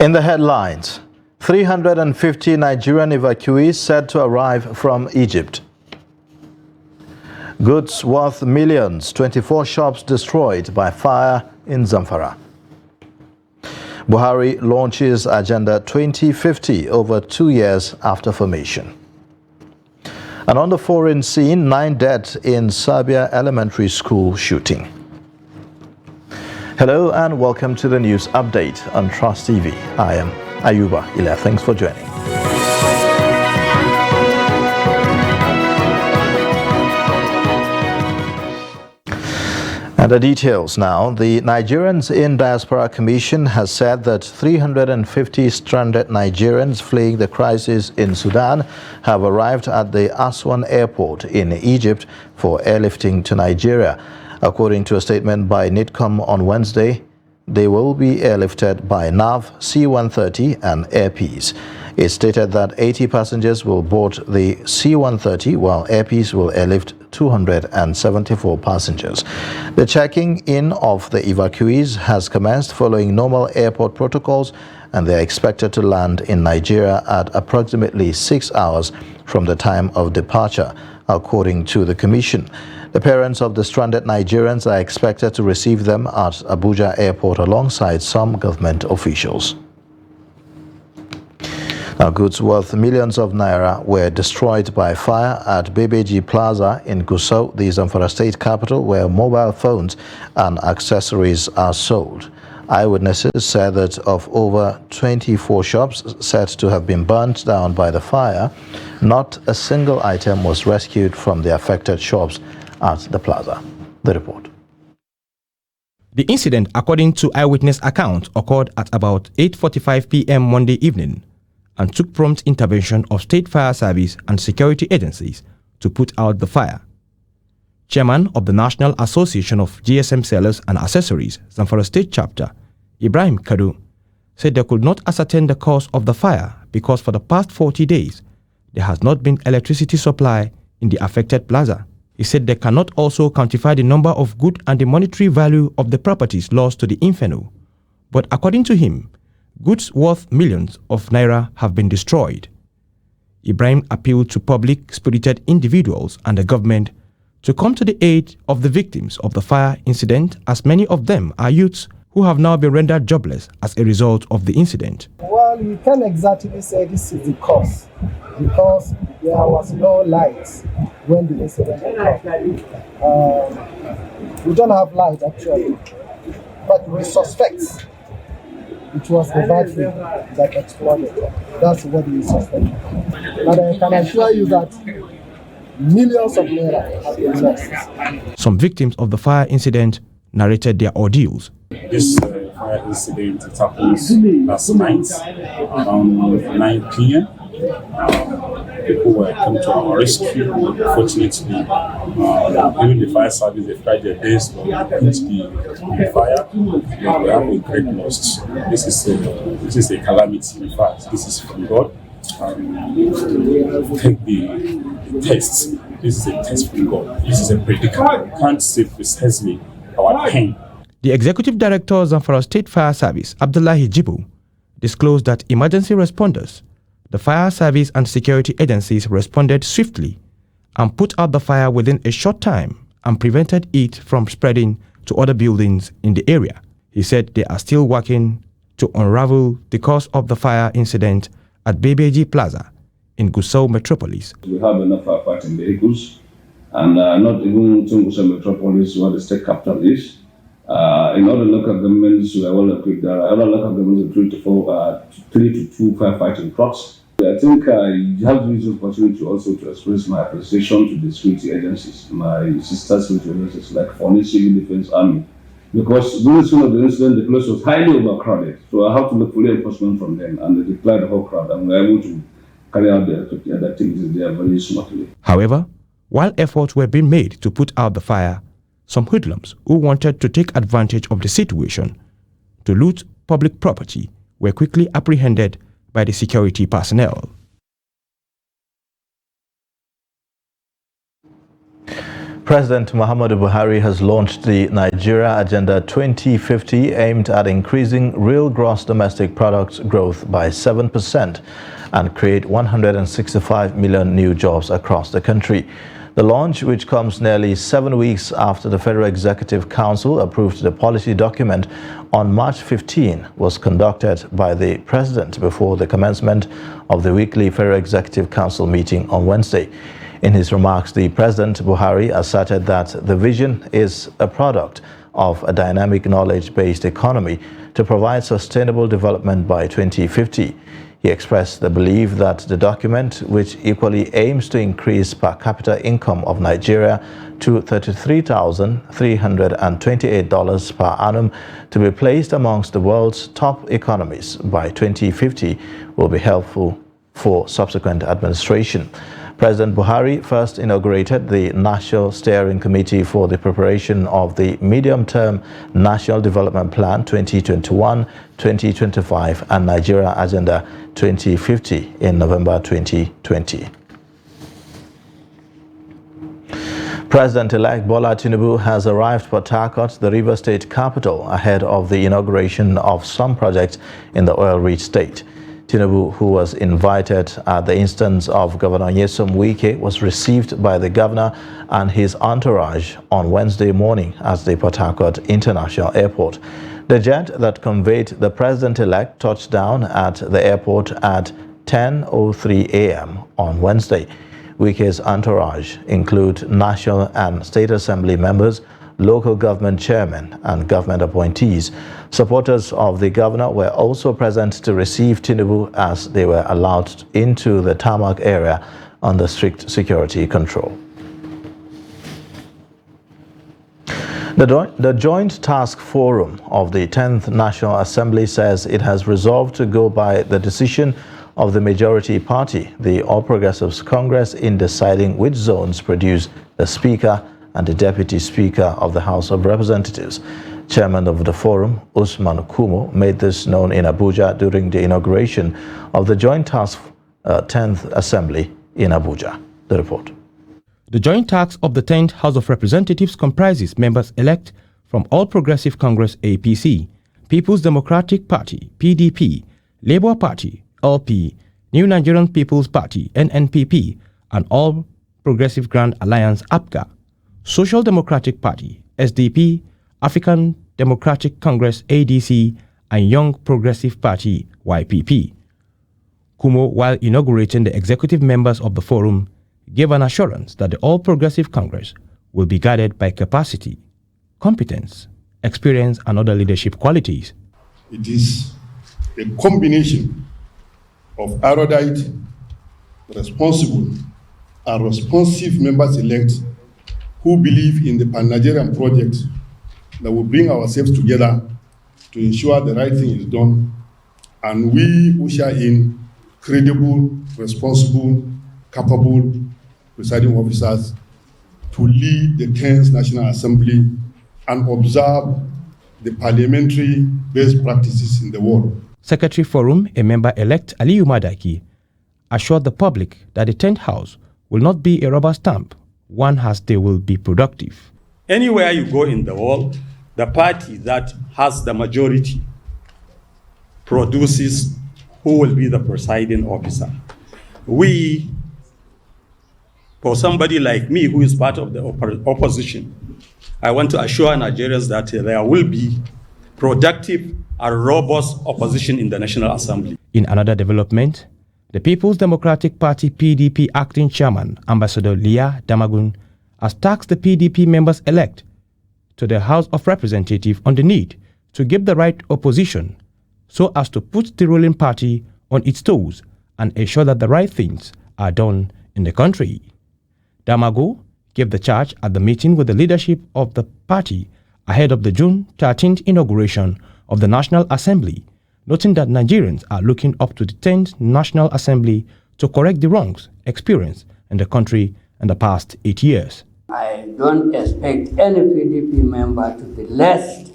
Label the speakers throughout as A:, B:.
A: In the headlines, 350 Nigerian evacuees said to arrive from Egypt. Goods worth millions, 24 shops destroyed by fire in Zamfara. Buhari launches Agenda 2050 over 2 years after formation. And on the foreign scene, 9 dead in Serbia elementary school shooting. Hello and welcome to the news update on Trust TV. I am Ayuba Ila. Thanks for joining. And the details now. The Nigerians in Diaspora Commission has said that 350 stranded Nigerians fleeing the crisis in Sudan have arrived at the Aswan airport in Egypt for airlifting to Nigeria. According to a statement by NITCOM on Wednesday, they will be airlifted by NAV, C-130 and Air Peace. It stated that 80 passengers will board the C-130 while Air Peace will airlift 274 passengers. The checking in of the evacuees has commenced following normal airport protocols, and they are expected to land in Nigeria at approximately 6 hours from the time of departure, according to the Commission. The parents of the stranded Nigerians are expected to receive them at Abuja Airport alongside some government officials. Now, goods worth millions of naira were destroyed by fire at Bebeji Plaza in Gusau, the Zamfara state capital, where mobile phones and accessories are sold. Eyewitnesses said that of over 24 shops said to have been burnt down by the fire, not a single item was rescued from the affected shops at the plaza. The report.
B: The incident, according to eyewitness account, occurred at about 8:45 p.m. Monday evening and took prompt intervention of State Fire Service and security agencies to put out the fire. Chairman of the National Association of GSM Sellers and Accessories, Zamfara State Chapter, Ibrahim Kadu, said they could not ascertain the cause of the fire because for the past 40 days, there has not been electricity supply in the affected plaza. He said they cannot also quantify the number of goods and the monetary value of the properties lost to the inferno. But according to him, goods worth millions of naira have been destroyed. Ibrahim appealed to public-spirited individuals and the government to come to the aid of the victims of the fire incident, as many of them are youths who have now been rendered jobless as a result of the incident.
C: Well, you can't exactly say this is the cause, because there was no light when the incident occurred. We don't have light actually, but we suspect it was the battery that exploded. That's what we suspect. But I can assure you that millions of naira have been lost.
B: Some victims of the fire incident narrated their ordeals.
D: This fire incident happened last night around 9 p.m. People were coming to our rescue. Fortunately, even the fire service, they tried their best to quench the fire, but we have a great loss. This is a calamity. In fact, this is from God. Take the test. This is a test from God. This is a predicament. We can't say precisely our pain.
B: The Executive Director of Zamfara State Fire Service, Abdullahi Jibu, disclosed that emergency responders, the fire service and security agencies responded swiftly and put out the fire within a short time and prevented it from spreading to other buildings in the area. He said they are still working to unravel the cause of the fire incident at Bebeji Plaza in Gusau Metropolis.
E: We have enough firefighting vehicles, and not even Gusau Metropolis, where the state capital is. In other local governments, we are well equipped. There are other local governments with 3 to 2 firefighting trucks. I think you have to use the opportunity also to express my appreciation to the security agencies, my sister security agencies like Foreign Civil Defense Army, because during some of the incident, the place was highly overcrowded. So I have to look for enforcement from them, and they deployed the whole crowd, and we were able to carry out the activities there very smoothly.
B: However, while efforts were being made to put out the fire, some hoodlums who wanted to take advantage of the situation to loot public property were quickly apprehended by the security personnel.
A: President Muhammadu Buhari has launched the Nigeria Agenda 2050 aimed at increasing real gross domestic product growth by 7% and create 165 million new jobs across the country. The launch, which comes nearly 7 weeks after the Federal Executive Council approved the policy document on March 15, was conducted by the President before the commencement of the weekly Federal Executive Council meeting on Wednesday. In his remarks, the President Buhari asserted that the vision is a product of a dynamic knowledge-based economy to provide sustainable development by 2050. He expressed the belief that the document, which equally aims to increase per capita income of Nigeria to $33,328 per annum to be placed amongst the world's top economies by 2050, will be helpful for subsequent administration. President Buhari first inaugurated the National Steering Committee for the preparation of the Medium-Term National Development Plan 2021-2025 and Nigeria Agenda 2050 in November 2020. President-elect Bola Tinubu has arrived Port Harcourt, the Rivers State capital, ahead of the inauguration of some projects in the oil-rich state. Tinubu, who was invited at the instance of Governor Nyesom Wike, was received by the governor and his entourage on Wednesday morning at the Port Harcourt International Airport. The jet that conveyed the president-elect touched down at the airport at 10:03 a.m. on Wednesday. Wike's entourage include National and State Assembly members, local government chairmen and government appointees. Supporters of the governor were also present to receive Tinubu as they were allowed into the tarmac area under strict security control. The Joint Task Forum of the 10th National Assembly says it has resolved to go by the decision of the majority party, the All Progressives Congress, in deciding which zones produce the Speaker and the Deputy Speaker of the House of Representatives. Chairman of the forum, Usman Kumo, made this known in Abuja during the inauguration of the Joint Task 10th Assembly in Abuja. The report.
B: The Joint Task of the 10th House of Representatives comprises members-elect from All Progressive Congress APC, People's Democratic Party PDP, Labour Party LP, New Nigerian People's Party NNPP, and All Progressive Grand Alliance APGA, Social Democratic Party SDP, African Democratic Congress ADC, and Young Progressive Party YPP. Kumo, while inaugurating the executive members of the forum, gave an assurance that the All Progressive Congress will be guided by capacity, competence, experience, and other leadership qualities.
F: It is a combination of erudite, responsible, and responsive members-elect who believe in the Pan-Nigerian project that will bring ourselves together to ensure the right thing is done, and we usher in credible, responsible, capable presiding officers to lead the 10th National Assembly and observe the parliamentary best practices in the world.
B: Secretary Forum, a member-elect Aliyu Madaki, assured the public that the 10th House will not be a rubber stamp, one as they will be productive.
G: Anywhere you go in the world, the party that has the majority produces who will be the presiding officer. We, for somebody like me who is part of the opposition, I want to assure Nigerians that there will be productive and robust opposition in the National Assembly.
B: In another development, the People's Democratic Party PDP acting chairman, Ambassador Leah Damagun, has tasked the PDP members-elect to the House of Representatives on the need to give the right opposition so as to put the ruling party on its toes and ensure that the right things are done in the country. Damagun gave the charge at the meeting with the leadership of the party ahead of the June 13th inauguration of the National Assembly, noting that Nigerians are looking up to the 10th National Assembly to correct the wrongs experienced in the country in the past 8 years.
H: I don't expect any PDP member to be less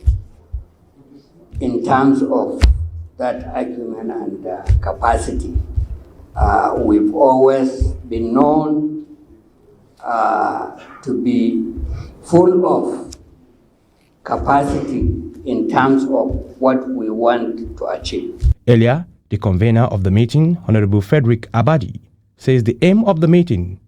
H: in terms of that acumen and capacity. We've always been known to be full of capacity in terms of what we want to achieve.
B: Earlier, the convener of the meeting, Honorable Frederick Abadi, says the aim of the meeting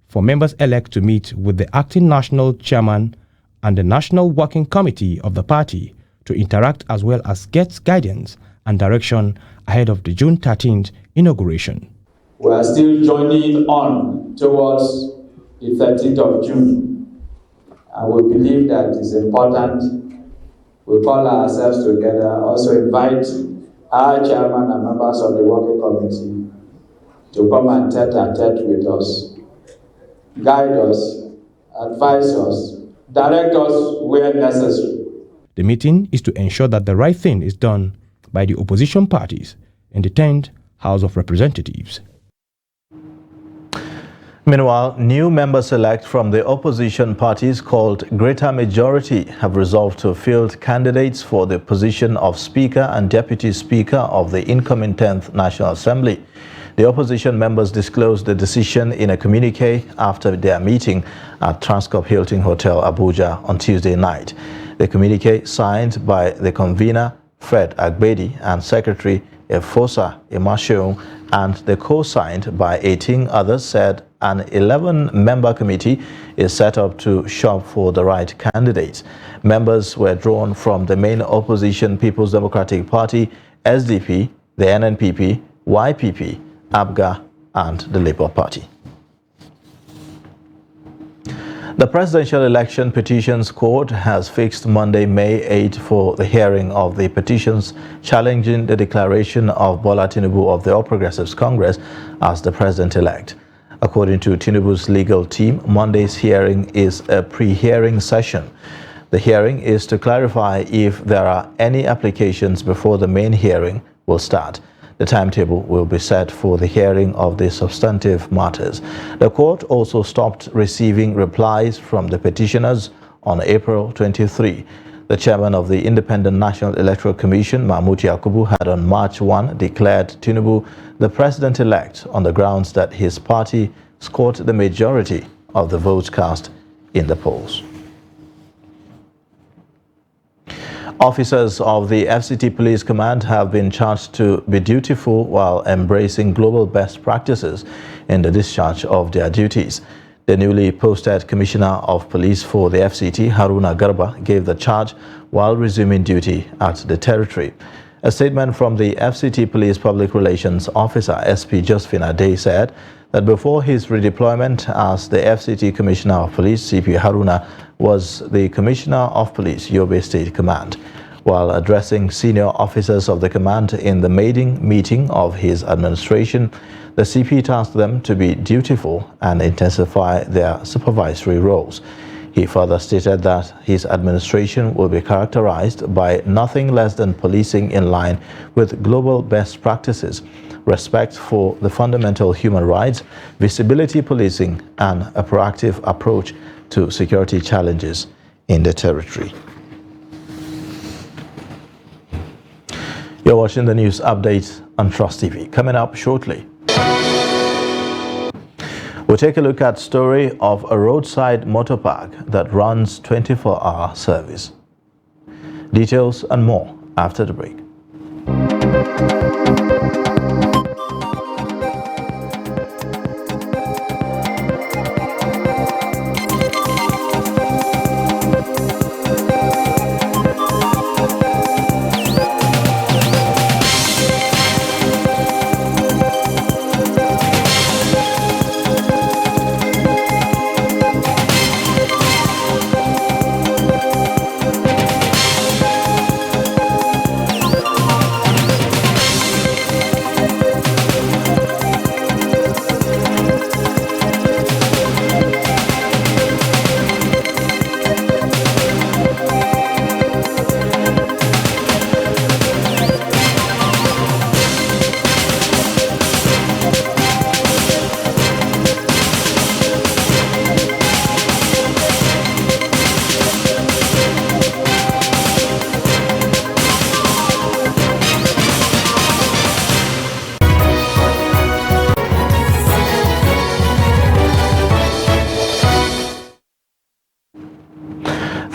B: for members-elect to meet with the acting national chairman and the national working committee of the party to interact as well as get guidance and direction ahead of the June 13th inauguration.
I: We are still journeying on towards the 13th of June, and we believe that it's important we call ourselves together, also invite our chairman and members of the working committee to come and tete-a-tete with us, guide us, advise us, direct us where necessary.
B: The meeting is to ensure that the right thing is done by the opposition parties in the 10th House of Representatives.
A: Meanwhile, new members-elect from the opposition parties called Greater Majority have resolved to field candidates for the position of Speaker and Deputy Speaker of the incoming 10th National Assembly. The opposition members disclosed the decision in a communique after their meeting at Transcorp Hilton Hotel, Abuja on Tuesday night. The communique, signed by the convener, Fred Agbedi, and Secretary Efosa Imasheung, and the co-signed by 18 others, said an 11-member committee is set up to shop for the right candidates. Members were drawn from the main opposition People's Democratic Party, SDP, the NNPP, YPP, ABGA, and the Labour Party. The Presidential Election Petitions Court has fixed Monday, May 8 for the hearing of the petitions challenging the declaration of Bola Tinubu of the All Progressives Congress as the president-elect. According to Tinubu's legal team, Monday's hearing is a pre-hearing session. The hearing is to clarify if there are any applications before the main hearing will start. The timetable will be set for the hearing of the substantive matters. The court also stopped receiving replies from the petitioners on April 23. The chairman of the Independent National Electoral Commission, Mahmoud Yakubu, had on March 1 declared Tinubu the president-elect on the grounds that his party scored the majority of the votes cast in the polls. Officers of the FCT Police Command have been charged to be dutiful while embracing global best practices in the discharge of their duties. The newly posted Commissioner of Police for the FCT, Haruna Garba, gave the charge while resuming duty at the territory. A statement from the FCT Police Public Relations Officer, SP Josephine Ade, said that before his redeployment as the FCT Commissioner of Police, CP Haruna was the Commissioner of Police, Yobe State Command. While addressing senior officers of the command in the maiden meeting of his administration, the CP tasked them to be dutiful and intensify their supervisory roles. He further stated that his administration will be characterized by nothing less than policing in line with global best practices, respect for the fundamental human rights, visibility policing, and a proactive approach to security challenges in the territory. You're watching the news update on Trust TV. Coming up shortly, we'll take a look at the story of a roadside motor park that runs 24-hour service. Details and more after the break.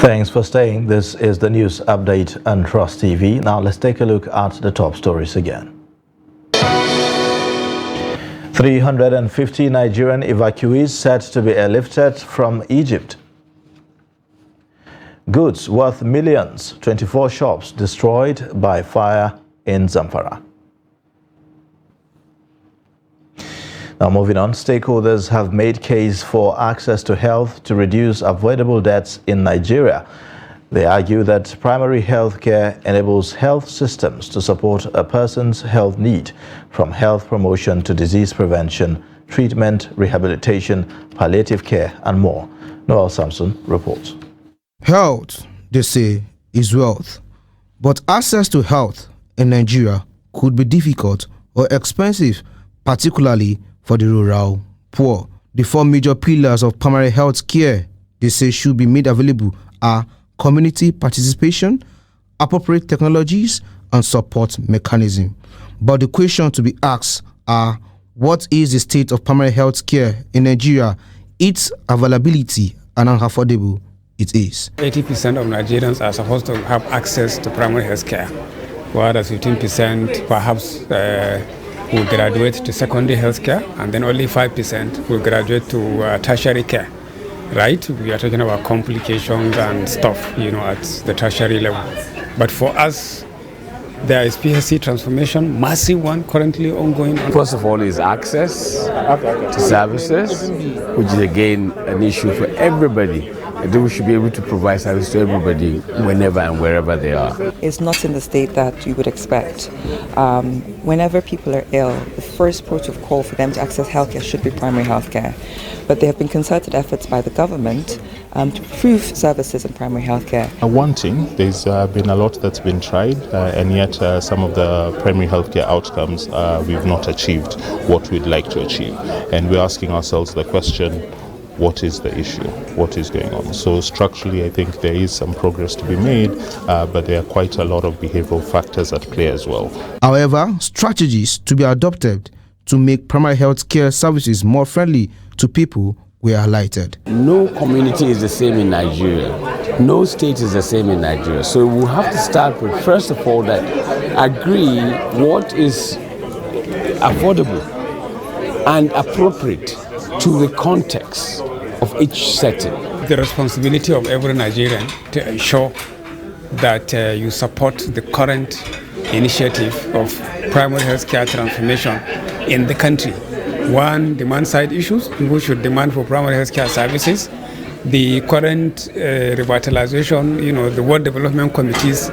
A: Thanks for staying. This is the news update on Trust TV. Now let's take a look at the top stories again. 350 Nigerian evacuees said to be airlifted from Egypt. Goods worth millions, 24 shops destroyed by fire in Zamfara. Now moving on, stakeholders have made case for access to health to reduce avoidable deaths in Nigeria. They argue that primary health care enables health systems to support a person's health need, from health promotion to disease prevention, treatment, rehabilitation, palliative care, and more. Noel Samson reports.
J: Health, they say, is wealth. But access to health in Nigeria could be difficult or expensive, particularly for the rural poor. The 4 major pillars of primary health care, they say, should be made available are community participation, appropriate technologies, and support mechanism. But the question to be asked are, what is the state of primary health care in Nigeria, its availability, and how affordable it is?
K: 80% of Nigerians are supposed to have access to primary health care, whereas 15% perhaps will graduate to secondary health care, and then only 5% will graduate to tertiary care. Right? We are talking about complications and stuff, at the tertiary level. But for us, there is PHC transformation, massive one currently ongoing.
L: First of all is access to services, which is again an issue for everybody. I think we should be able to provide service to everybody whenever and wherever they are.
M: It's not in the state that you would expect. Whenever people are ill, the first port of call for them to access healthcare should be primary healthcare. But there have been concerted efforts by the government to improve services in primary healthcare.
N: One thing, there's been a lot that's been tried, and yet some of the primary healthcare outcomes we've not achieved what we'd like to achieve. And we're asking ourselves the question, what is the issue? What is going on? So structurally, I think there is some progress to be made, but there are quite a lot of behavioral factors at play as well.
J: However, strategies to be adopted to make primary health care services more friendly to people were highlighted.
L: No community is the same in Nigeria. No state is the same in Nigeria. So we'll have to start with, first of all, that agree what is affordable and appropriate to the context of each setting.
K: The responsibility of every Nigerian to ensure that you support the current initiative of primary health care transformation in the country. One, demand side issues. People should demand for primary health care services. The current revitalization, the World Development Committees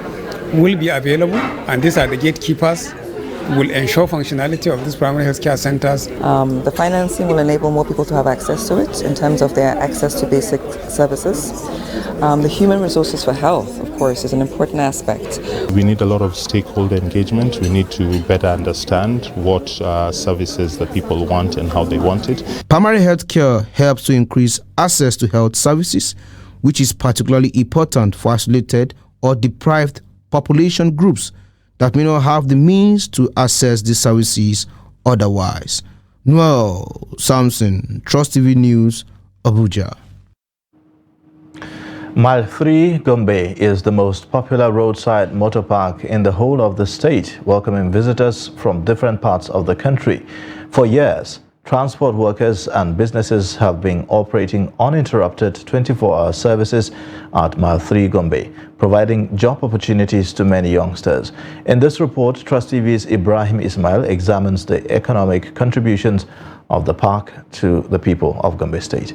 K: will be available, and these are the gatekeepers will ensure functionality of these primary health care centers.
M: The financing will enable more people to have access to it in terms of their access to basic services. The human resources for health, of course, is an important aspect.
N: We need a lot of stakeholder engagement. We need to better understand what services the people want and how they want it.
J: Primary health care helps to increase access to health services, which is particularly important for isolated or deprived population groups that may not have the means to access these services otherwise. Noel Samson, Trust TV News, Abuja.
A: Mile 3 Gombe is the most popular roadside motor park in the whole of the state, welcoming visitors from different parts of the country. For years, transport workers and businesses have been operating uninterrupted 24-hour services at Mile 3 Gombe, providing job opportunities to many youngsters. In this report, Trust TV's Ibrahim Ismail examines the economic contributions of the park to the people of Gombe State.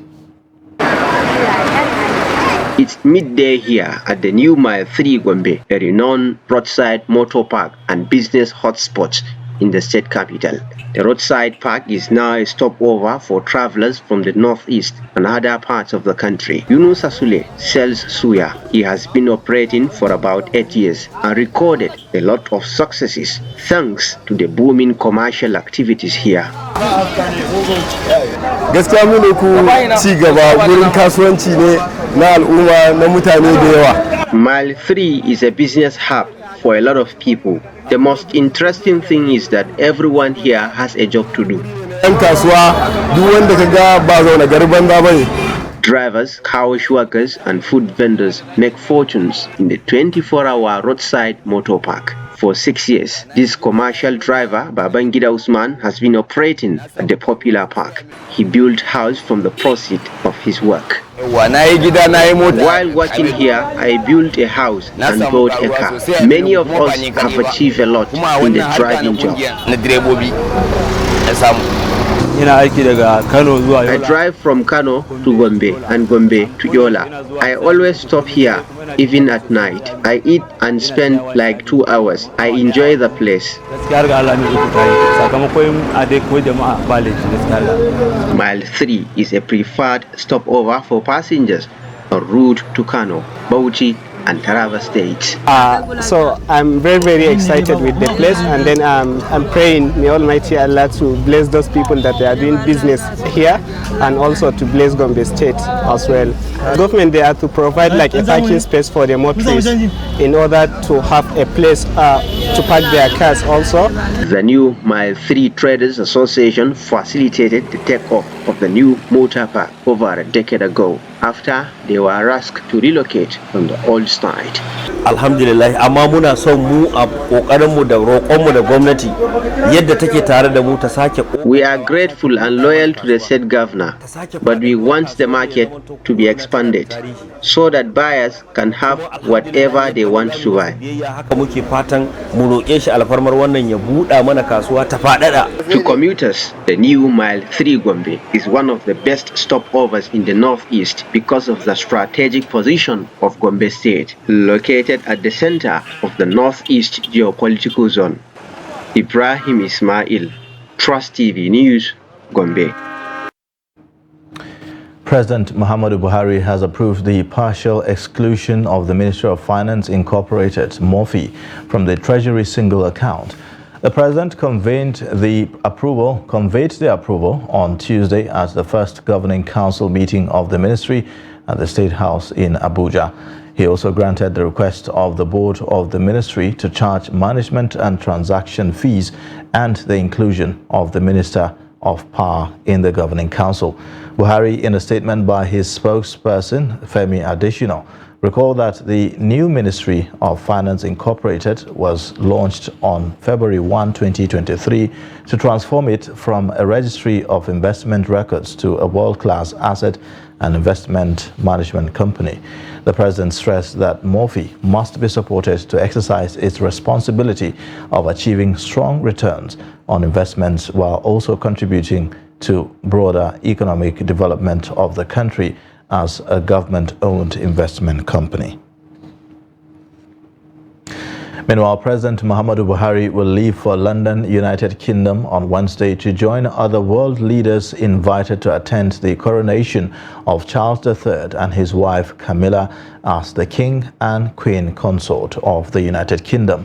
O: It's midday here at the new Mile 3 Gombe, a renowned roadside motor park and business hotspot in the state capital. The roadside park is now a stopover for travelers from the northeast and other parts of the country. Yunus Asule sells suya. He has been operating for about 8 years and recorded a lot of successes thanks to the booming commercial activities here.
P: Gaskiya mu ne ku ci gaba gurin kasuwanci ne na al'umma na mutane da yawa.
O: Mile 3 is a business hub for a lot of people. The most interesting thing is that everyone here has a job to do.
P: Yan kasuwa duk wanda ka ga ba zauna gari banza bane.
O: Drivers, car wash workers, and food vendors make fortunes in the 24-hour roadside motor park. For 6 years, this commercial driver, Babangida Usman, has been operating at the popular park. He built house from the proceeds of his work. While working here, I built a house and bought a car. Many of us have achieved a lot in the driving job. I drive from Kano to Gombe and Gombe to Yola. I always stop here, even at night. I eat and spend like 2 hours. I enjoy the place. Mile 3 is a preferred stopover for passengers en route to Kano, Bauchi, and Taraba State.
Q: So I'm very excited with the place, and then I'm praying may Almighty Allah to bless those people that they are doing business here, and also to bless Gombe State as well. Government, they are to provide like a parking space for the motorists in order to have a place to park their cars also.
O: The new Mile 3 Traders Association facilitated the takeoff of the new motor park over a decade ago, after they were asked to relocate from the old site.
R: Alhamdulillah, amma muna son mu a kokarin mu da roƙon mu da gwamnati yadda take tare da mu ta sake.
O: We are grateful and loyal to the state governor, but we want the market to be expanded so that buyers can have whatever they want to buy.
R: Haka muke fatan mu roƙe shi alfarmar wannan ya buɗa mana kasuwa ta faɗaɗa.
O: To commuters, the new Mile 3 Gombe is one of the best stopovers in the northeast because of the strategic position of Gombe State, located at the center of the northeast geopolitical zone. Ibrahim Ismail, Trust TV News, Gombe.
A: President Muhammadu Buhari has approved the partial exclusion of the Ministry of Finance Incorporated, MOFI, from the Treasury single account. The President conveyed the approval on Tuesday at the first Governing Council meeting of the ministry at the State House in Abuja. He also granted the request of the board of the ministry to charge management and transaction fees and the inclusion of the Minister of Power in the Governing Council. Buhari, in a statement by his spokesperson, Femi Adesina, recalled that the new Ministry of Finance Incorporated was launched on February 1, 2023 to transform it from a registry of investment records to a world-class asset and investment management company. The President stressed that MOFI must be supported to exercise its responsibility of achieving strong returns on investments while also contributing to broader economic development of the country as a government-owned investment company. Meanwhile, President Muhammadu Buhari will leave for London, United Kingdom on Wednesday to join other world leaders invited to attend the coronation of Charles III and his wife Camilla as the King and Queen Consort of the United Kingdom.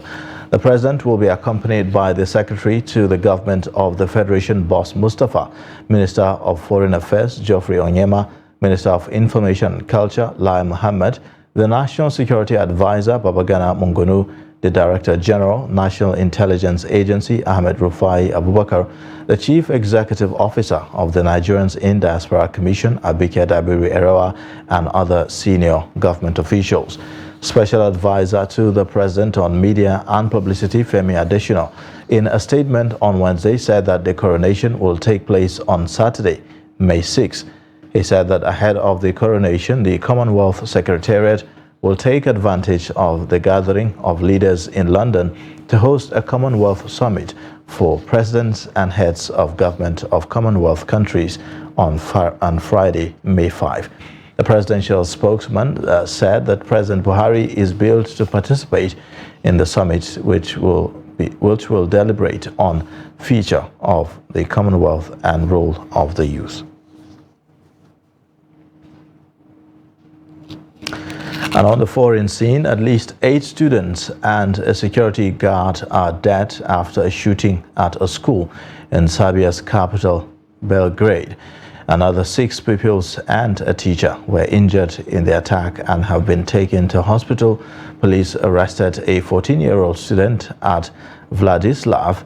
A: The President will be accompanied by the Secretary to the Government of the Federation, Boss Mustafa, Minister of Foreign Affairs, Geoffrey Onyema, Minister of Information and Culture, Lai Mohammed, the National Security Advisor, Babagana Mungunu, the Director General, National Intelligence Agency, Ahmed Rufai Abubakar, the Chief Executive Officer of the Nigerians in Diaspora Commission, Abike Dabiri Erewa, and other senior government officials. Special Advisor to the President on Media and Publicity, Femi Adesina, in a statement on Wednesday said that the coronation will take place on Saturday, May 6. He said that ahead of the coronation, the Commonwealth Secretariat will take advantage of the gathering of leaders in London to host a Commonwealth Summit for presidents and heads of government of Commonwealth countries on Friday, May 5. The presidential spokesman said that President Buhari is billed to participate in the summit, which will deliberate on future of the Commonwealth and role of the youth. And on the foreign scene, at least 8 students and a security guard are dead after a shooting at a school in Serbia's capital, Belgrade. Another 6 pupils and a teacher were injured in the attack and have been taken to hospital. Police arrested a 14-year-old student at Vladislav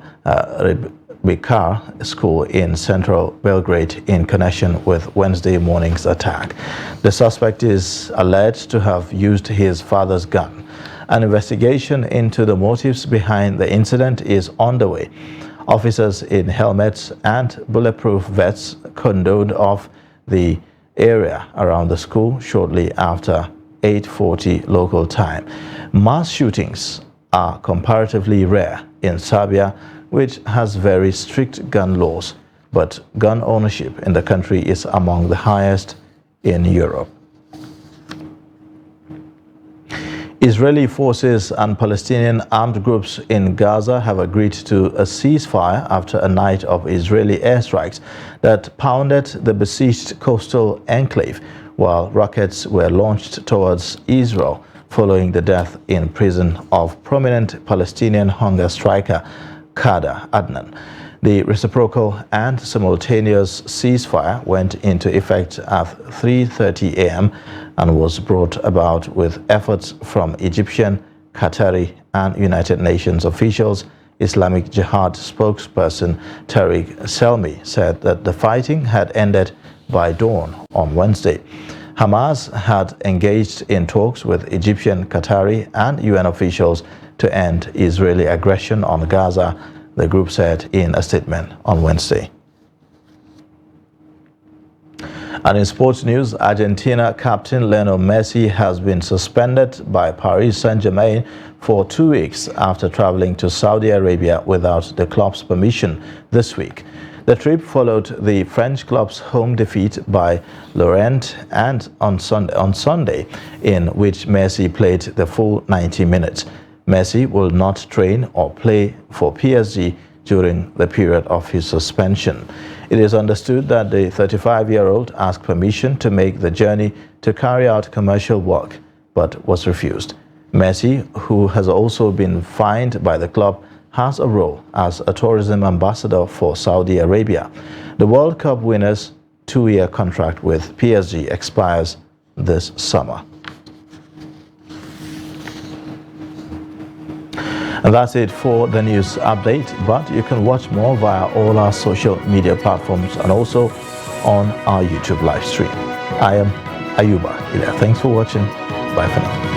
A: Bikar school in central Belgrade in connection with Wednesday morning's attack. The suspect is alleged to have used his father's gun. An investigation into the motives behind the incident is underway. Officers in helmets and bulletproof vests cordoned off the area around the school shortly after 8:40 local time. Mass shootings are comparatively rare in Serbia, which has very strict gun laws, but gun ownership in the country is among the highest in Europe. Israeli forces and Palestinian armed groups in Gaza have agreed to a ceasefire after a night of Israeli airstrikes that pounded the besieged coastal enclave, while rockets were launched towards Israel following the death in prison of prominent Palestinian hunger striker Khader Adnan. The reciprocal and simultaneous ceasefire went into effect at 3:30 a.m. and was brought about with efforts from Egyptian, Qatari, and United Nations officials. Islamic Jihad spokesperson Tariq Selmi said that the fighting had ended by dawn on Wednesday. Hamas had engaged in talks with Egyptian, Qatari, and UN officials to end Israeli aggression on Gaza, the group said in a statement on Wednesday. And in sports news, Argentina captain Lionel Messi has been suspended by Paris Saint-Germain for 2 weeks after traveling to Saudi Arabia without the club's permission this week. The trip followed the French club's home defeat by Lorient and on Sunday, in which Messi played the full 90 minutes. Messi will not train or play for PSG during the period of his suspension. It is understood that the 35-year-old asked permission to make the journey to carry out commercial work, but was refused. Messi, who has also been fined by the club, has a role as a tourism ambassador for Saudi Arabia. The World Cup winner's 2-year contract with PSG expires this summer. And that's it for the news update, but you can watch more via all our social media platforms and also on our YouTube live stream. I am Ayuba Ila. Thanks for watching. Bye for now.